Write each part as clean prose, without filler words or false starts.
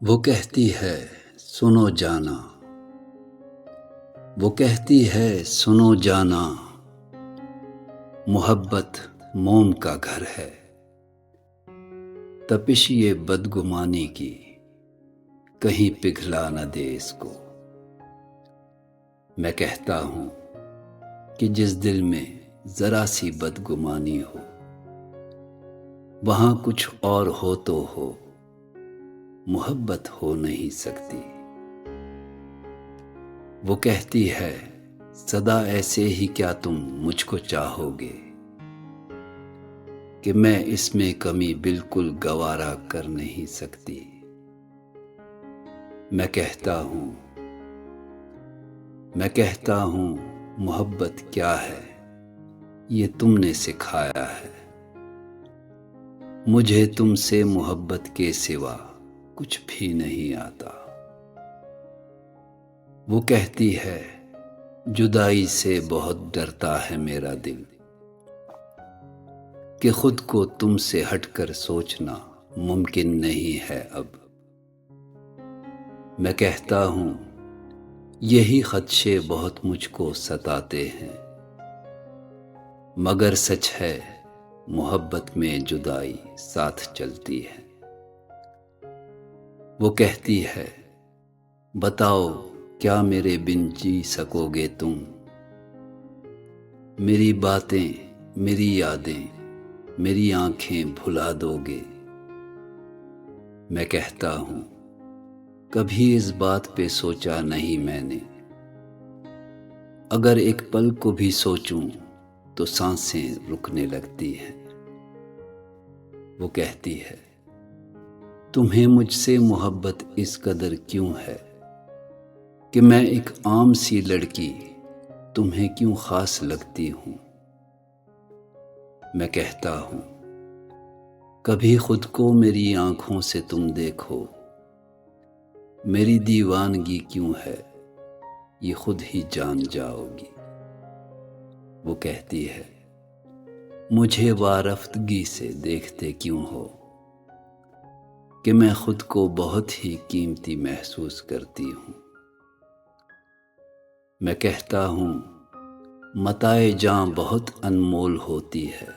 وہ کہتی ہے سنو جانا، وہ کہتی ہے سنو جانا، محبت موم کا گھر ہے، تپش یہ بدگمانی کی کہیں پگھلا نہ دے اس کو۔ میں کہتا ہوں کہ جس دل میں ذرا سی بدگمانی ہو، وہاں کچھ اور ہو تو ہو، محبت ہو نہیں سکتی۔ وہ کہتی ہے سدا ایسے ہی کیا تم مجھ کو چاہو گے، کہ میں اس میں کمی بالکل گوارا کر نہیں سکتی۔ میں کہتا ہوں محبت کیا ہے یہ تم نے سکھایا ہے، مجھے تم سے محبت کے سوا کچھ بھی نہیں آتا۔ وہ کہتی ہے جدائی سے بہت ڈرتا ہے میرا دل، کہ خود کو تم سے ہٹ کر سوچنا ممکن نہیں ہے اب۔ میں کہتا ہوں یہی خدشے بہت مجھ کو ستاتے ہیں، مگر سچ ہے محبت میں جدائی ساتھ چلتی ہے۔ وہ کہتی ہے بتاؤ کیا میرے بن جی سکو گے تم، میری باتیں میری یادیں میری آنکھیں بھلا دو گے۔ میں کہتا ہوں کبھی اس بات پہ سوچا نہیں میں نے، اگر ایک پل کو بھی سوچوں تو سانسیں رکنے لگتی ہیں۔ وہ کہتی ہے تمہیں مجھ سے محبت اس قدر کیوں ہے، کہ میں ایک عام سی لڑکی تمہیں کیوں خاص لگتی ہوں۔ میں کہتا ہوں کبھی خود کو میری آنکھوں سے تم دیکھو، میری دیوانگی کیوں ہے یہ خود ہی جان جاؤ گی۔ وہ کہتی ہے مجھے وارفتگی سے دیکھتے کیوں ہو، کہ میں خود کو بہت ہی قیمتی محسوس کرتی ہوں۔ میں کہتا ہوں متاع جاں بہت انمول ہوتی ہے،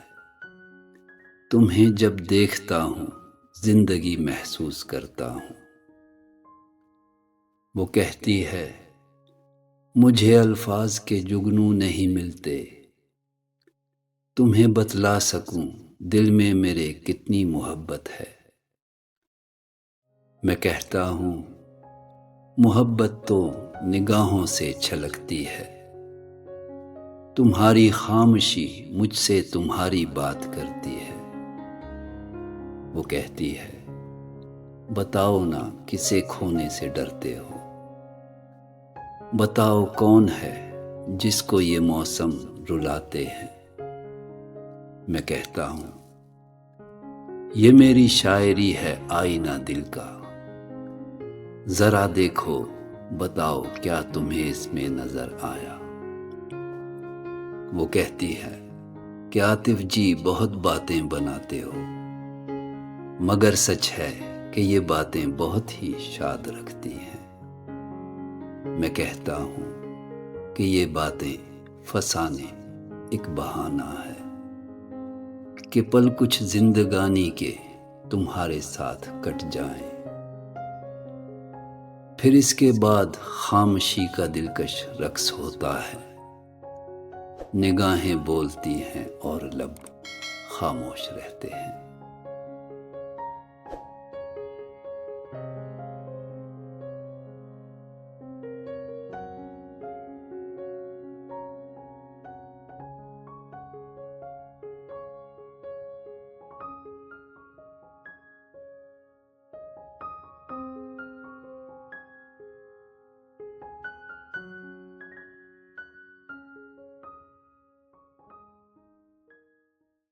تمہیں جب دیکھتا ہوں زندگی محسوس کرتا ہوں۔ وہ کہتی ہے مجھے الفاظ کے جگنو نہیں ملتے، تمہیں بتلا سکوں دل میں میرے کتنی محبت ہے۔ میں کہتا ہوں محبت تو نگاہوں سے چھلکتی ہے، تمہاری خاموشی مجھ سے تمہاری بات کرتی ہے۔ وہ کہتی ہے بتاؤ نا کسے کھونے سے ڈرتے ہو، بتاؤ کون ہے جس کو یہ موسم رلاتے ہیں۔ میں کہتا ہوں یہ میری شاعری ہے آئینہ دل کا، ذرا دیکھو بتاؤ کیا تمہیں اس میں نظر آیا۔ وہ کہتی ہے کہ عاطف جی بہت باتیں بناتے ہو، مگر سچ ہے کہ یہ باتیں بہت ہی شاد رکھتی ہیں۔ میں کہتا ہوں کہ یہ باتیں فسانے ایک بہانہ ہے، کہ پل کچھ زندگانی کے تمہارے ساتھ کٹ جائیں، پھر اس کے بعد خاموشی کا دلکش رقص ہوتا ہے، نگاہیں بولتی ہیں اور لب خاموش رہتے ہیں۔